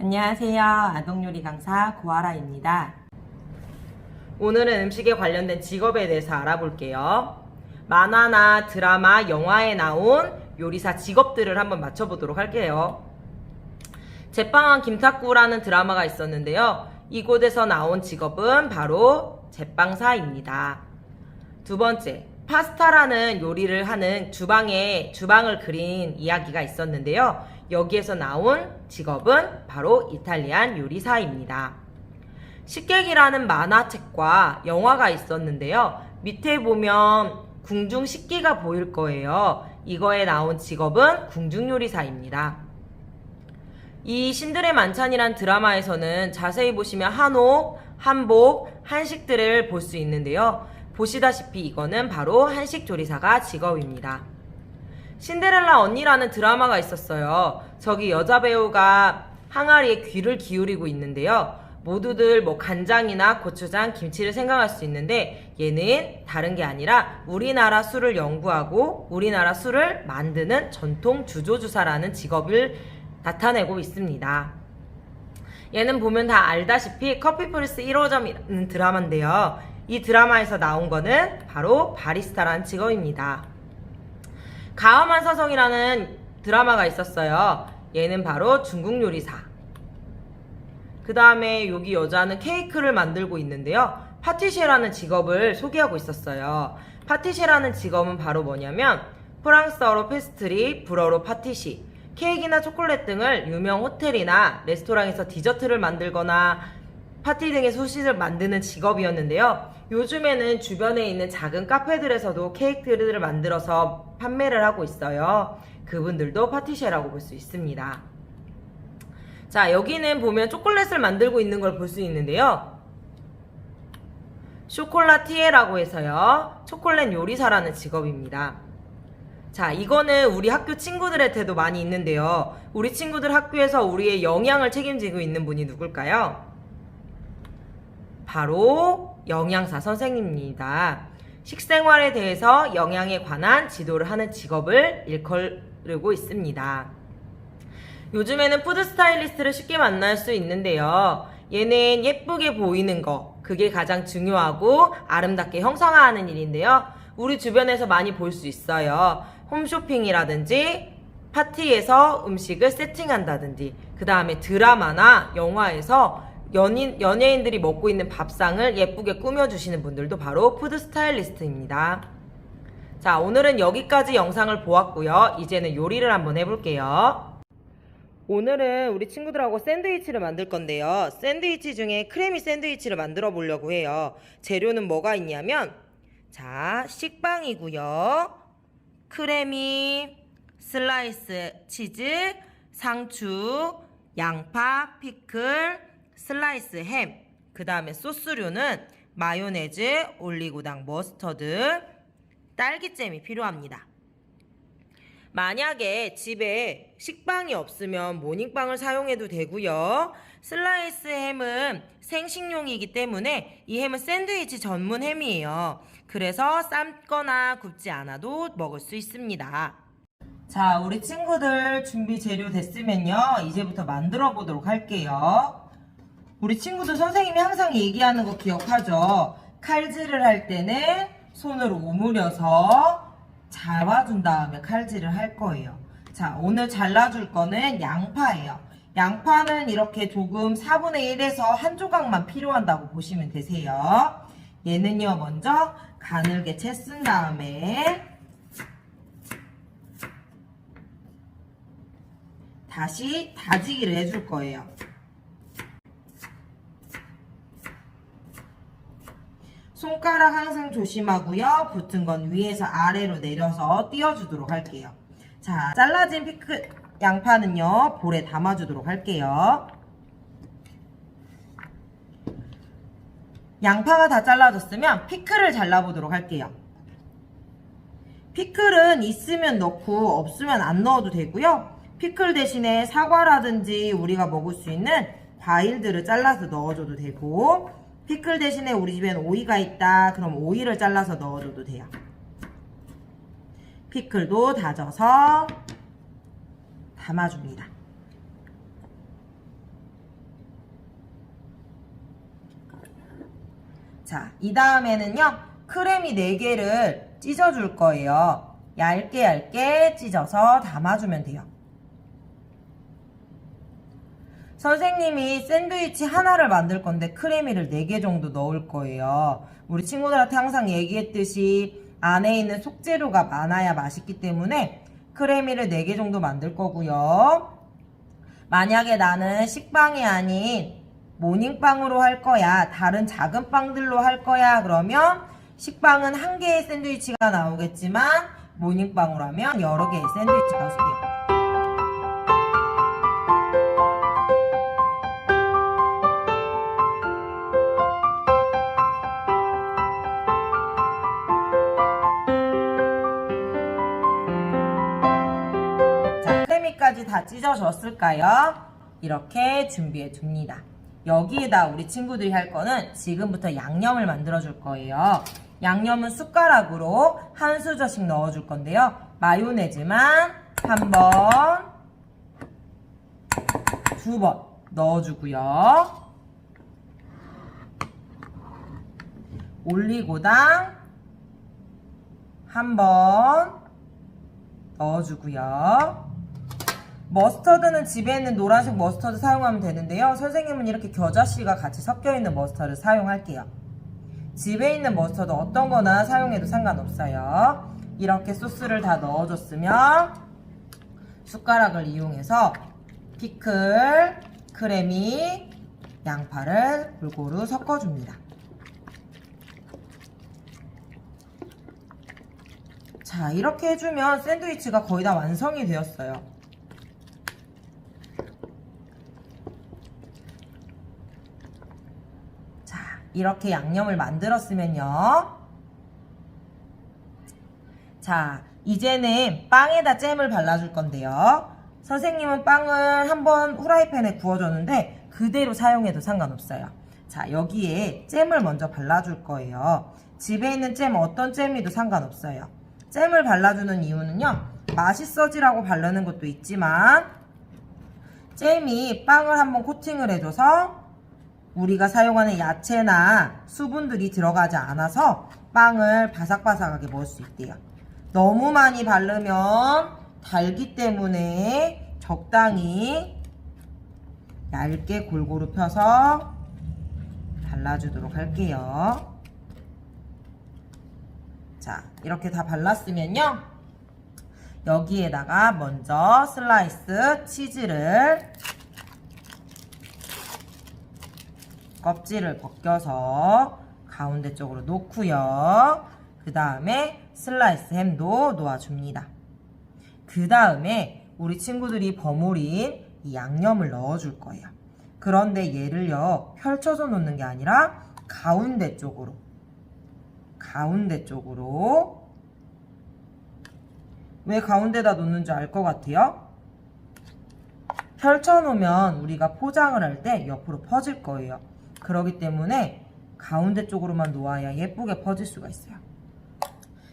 안녕하세요. 아동요리 강사 고아라입니다. 오늘은 음식에 관련된 직업에 대해서 알아볼게요. 만화나 드라마, 영화에 나온 요리사 직업들을 한번 맞춰보도록 할게요. 제빵왕 김탁구라는 드라마가 있었는데요. 이곳에서 나온 직업은 바로 제빵사입니다. 두 번째, 파스타라는 요리를 하는 주방을 그린 이야기가 있었는데요. 여기에서 나온 직업은 바로 이탈리안 요리사입니다. 식객이라는 만화책과 영화가 있었는데요. 밑에 보면 궁중 식기가 보일 거예요. 이거에 나온 직업은 궁중요리사입니다. 이 신들의 만찬이란 드라마에서는 자세히 보시면 한옥, 한복, 한식들을 볼 수 있는데요. 보시다시피 이거는 바로 한식조리사가 직업입니다. 신데렐라 언니라는 드라마가 있었어요. 저기 여자 배우가 항아리에 귀를 기울이고 있는데요. 모두들 간장이나 고추장, 김치를 생각할 수 있는데 얘는 다른 게 아니라 우리나라 술을 연구하고 우리나라 술을 만드는 전통 주조주사라는 직업을 나타내고 있습니다. 얘는 보면 다 알다시피 커피프레스 1호점이라는 드라마인데요. 이 드라마에서 나온 거는 바로 바리스타라는 직업입니다. 가엄한 서성이라는 드라마가 있었어요. 얘는 바로 중국 요리사. 그 다음에 여기 여자는 케이크를 만들고 있는데요. 파티셰라는 직업을 소개하고 있었어요. 파티셰라는 직업은 바로 뭐냐면 프랑스어로 페스트리, 불어로 파티시, 케이크나 초콜릿 등을 유명 호텔이나 레스토랑에서 디저트를 만들거나 파티 등의 소식을 만드는 직업이었는데요. 요즘에는 주변에 있는 작은 카페들에서도 케이크를 만들어서 판매를 하고 있어요. 그분들도 파티셰라고 볼 수 있습니다. 자, 여기는 보면 초콜릿을 만들고 있는 걸 볼 수 있는데요. 쇼콜라티에라고 해서요. 초콜릿 요리사라는 직업입니다. 자, 이거는 우리 학교 친구들한테도 많이 있는데요. 우리 친구들 학교에서 우리의 영양을 책임지고 있는 분이 누굴까요? 바로 영양사 선생님입니다. 식생활에 대해서 영양에 관한 지도를 하는 직업을 일컬고 있습니다. 요즘에는 푸드 스타일리스트를 쉽게 만날 수 있는데요. 얘는 예쁘게 보이는 거, 그게 가장 중요하고 아름답게 형상화하는 일인데요. 우리 주변에서 많이 볼 수 있어요. 홈쇼핑이라든지 파티에서 음식을 세팅한다든지, 그 다음에 드라마나 영화에서 연예인들이 먹고 있는 밥상을 예쁘게 꾸며주시는 분들도 바로 푸드 스타일리스트입니다. 자, 오늘은 여기까지 영상을 보았고요. 이제는 요리를 한번 해볼게요. 오늘은 우리 친구들하고 샌드위치를 만들 건데요. 샌드위치 중에 크래미 샌드위치를 만들어 보려고 해요. 재료는 뭐가 있냐면, 자, 식빵이고요. 크래미, 슬라이스 치즈, 상추, 양파, 피클, 슬라이스 햄, 그 다음에 소스류는 마요네즈, 올리고당, 머스터드, 딸기잼이 필요합니다. 만약에 집에 식빵이 없으면 모닝빵을 사용해도 되고요. 슬라이스 햄은 생식용이기 때문에 이 햄은 샌드위치 전문 햄이에요. 그래서 삶거나 굽지 않아도 먹을 수 있습니다. 자, 우리 친구들 준비 재료 됐으면요. 이제부터 만들어 보도록 할게요. 우리 친구들 선생님이 항상 얘기하는 거 기억하죠? 칼질을 할 때는 손으로 오므려서 잡아준 다음에 칼질을 할 거예요. 자, 오늘 잘라줄 거는 양파예요. 양파는 이렇게 조금 4분의 1에서 한 조각만 필요한다고 보시면 되세요. 얘는요, 먼저 가늘게 채 쓴 다음에 다시 다지기를 해줄 거예요. 손가락 항상 조심하고요. 붙은 건 위에서 아래로 내려서 띄워주도록 할게요. 자, 잘라진 피클 양파는요, 볼에 담아주도록 할게요. 양파가 다 잘라졌으면 피클을 잘라보도록 할게요. 피클은 있으면 넣고 없으면 안 넣어도 되고요. 피클 대신에 사과라든지 우리가 먹을 수 있는 과일들을 잘라서 넣어줘도 되고, 피클 대신에 우리 집엔 오이가 있다. 그럼 오이를 잘라서 넣어줘도 돼요. 피클도 다져서 담아줍니다. 자, 이 다음에는요, 크래미 4개를 찢어줄 거예요. 얇게 얇게 찢어서 담아주면 돼요. 선생님이 샌드위치 하나를 만들 건데 크래미를 4개 정도 넣을 거예요. 우리 친구들한테 항상 얘기했듯이 안에 있는 속재료가 많아야 맛있기 때문에 크래미를 4개 정도 만들 거고요. 만약에 나는 식빵이 아닌 모닝빵으로 할 거야, 다른 작은 빵들로 할 거야, 그러면 식빵은 1개의 샌드위치가 나오겠지만 모닝빵으로 하면 여러 개의 샌드위치가 나오게요. 크래미까지 다 찢어졌을까요? 이렇게 준비해 줍니다. 여기에다 우리 친구들이 할 거는 지금부터 양념을 만들어 줄 거예요. 양념은 숟가락으로 한 수저씩 넣어 줄 건데요. 마요네즈만 한 번, 2번 넣어 주고요. 올리고당 한 번 넣어 주고요. 머스터드는 집에 있는 노란색 머스터드 사용하면 되는데요. 선생님은 이렇게 겨자씨가 같이 섞여있는 머스터드 사용할게요. 집에 있는 머스터드 어떤 거나 사용해도 상관없어요. 이렇게 소스를 다 넣어줬으면 숟가락을 이용해서 피클, 크래미, 양파를 골고루 섞어줍니다. 자, 이렇게 해주면 샌드위치가 거의 다 완성이 되었어요. 이렇게 양념을 만들었으면요. 자, 이제는 빵에다 잼을 발라줄 건데요. 선생님은 빵을 한번 후라이팬에 구워줬는데 그대로 사용해도 상관없어요. 자, 여기에 잼을 먼저 발라줄 거예요. 집에 있는 잼 어떤 잼이도 상관없어요. 잼을 발라주는 이유는요, 맛있어지라고 바르는 것도 있지만 잼이 빵을 한번 코팅을 해줘서 우리가 사용하는 야채나 수분들이 들어가지 않아서 빵을 바삭바삭하게 먹을 수 있대요. 너무 많이 바르면 달기 때문에 적당히 얇게 골고루 펴서 발라주도록 할게요. 자, 이렇게 다 발랐으면요, 여기에다가 먼저 슬라이스 치즈를 껍질을 벗겨서 가운데 쪽으로 놓고요. 그 다음에 슬라이스 햄도 놓아줍니다. 그 다음에 우리 친구들이 버무린 이 양념을 넣어줄 거예요. 그런데 얘를요, 펼쳐서 놓는 게 아니라 가운데 쪽으로 왜 가운데다 놓는지 알 것 같아요? 펼쳐놓으면 우리가 포장을 할 때 옆으로 퍼질 거예요. 그렇기 때문에 가운데 쪽으로만 놓아야 예쁘게 퍼질 수가 있어요.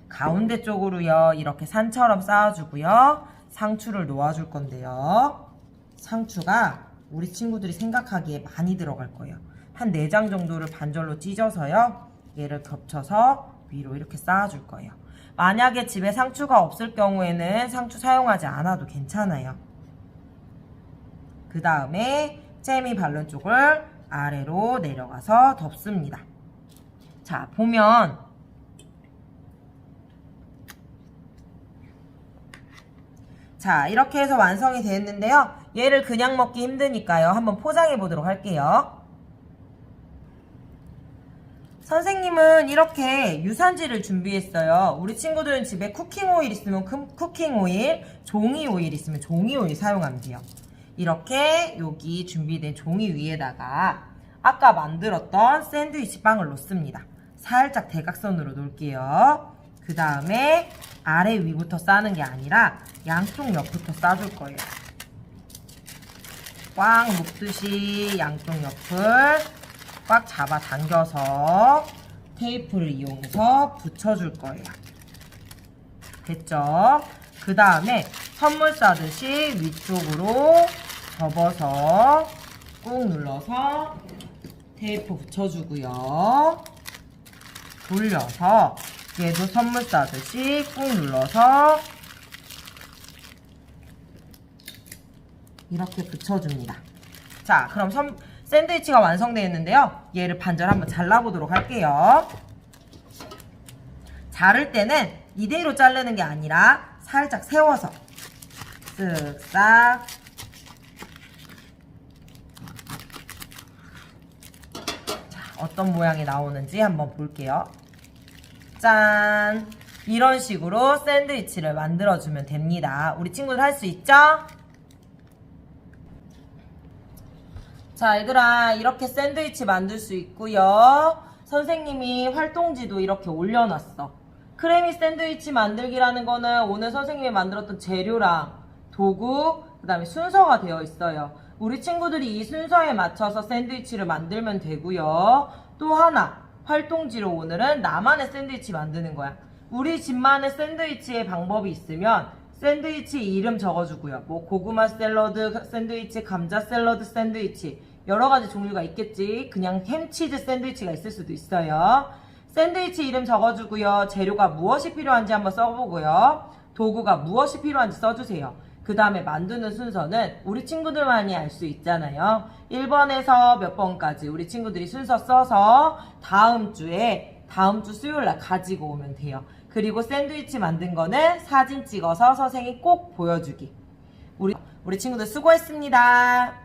가운데 쪽으로요, 이렇게 산처럼 쌓아주고요. 상추를 놓아줄 건데요. 상추가 우리 친구들이 생각하기에 많이 들어갈 거예요. 한 4장 정도를 반절로 찢어서요, 얘를 겹쳐서 위로 이렇게 쌓아줄 거예요. 만약에 집에 상추가 없을 경우에는 상추 사용하지 않아도 괜찮아요. 그 다음에 잼이 바른 쪽을 아래로 내려가서 덮습니다. 자, 보면 자, 이렇게 해서 완성이 됐는데요. 얘를 그냥 먹기 힘드니까요, 한번 포장해 보도록 할게요. 선생님은 이렇게 유산지를 준비했어요. 우리 친구들은 집에 쿠킹 오일 있으면 쿠킹 오일, 종이 오일 있으면 종이 오일 사용하면 돼요. 이렇게 여기 준비된 종이 위에다가 아까 만들었던 샌드위치 빵을 놓습니다. 살짝 대각선으로 놓을게요. 그 다음에 아래 위부터 싸는 게 아니라 양쪽 옆부터 싸줄 거예요. 꽉 묶듯이 양쪽 옆을 꽉 잡아 당겨서 테이프를 이용해서 붙여줄 거예요. 됐죠? 그 다음에 선물 싸듯이 위쪽으로 접어서 꾹 눌러서 테이프 붙여주고요. 돌려서 얘도 선물 싸듯이 꾹 눌러서 이렇게 붙여줍니다. 자, 그럼 샌드위치가 완성되어 있는데요. 얘를 반절 한번 잘라보도록 할게요. 자를 때는 이대로 자르는 게 아니라 살짝 세워서 쓱싹. 자, 어떤 모양이 나오는지 한번 볼게요. 짠! 이런 식으로 샌드위치를 만들어주면 됩니다. 우리 친구들 할 수 있죠? 자, 얘들아, 이렇게 샌드위치 만들 수 있고요. 선생님이 활동지도 이렇게 올려놨어. 크래미 샌드위치 만들기라는 거는 오늘 선생님이 만들었던 재료랑 도구, 그 다음에 순서가 되어 있어요. 우리 친구들이 이 순서에 맞춰서 샌드위치를 만들면 되고요. 또 하나, 활동지로 오늘은 나만의 샌드위치 만드는 거야. 우리 집만의 샌드위치의 방법이 있으면 샌드위치 이름 적어주고요. 뭐 고구마 샐러드 샌드위치, 감자 샐러드 샌드위치, 여러 가지 종류가 있겠지. 그냥 햄치즈 샌드위치가 있을 수도 있어요. 샌드위치 이름 적어주고요. 재료가 무엇이 필요한지 한번 써보고요. 도구가 무엇이 필요한지 써주세요. 그 다음에 만드는 순서는 우리 친구들만이 알 수 있잖아요. 1번에서 몇 번까지 우리 친구들이 순서 써서 다음 주 수요일날 가지고 오면 돼요. 그리고 샌드위치 만든 거는 사진 찍어서 선생님이 꼭 보여주기. 우리 친구들 수고했습니다.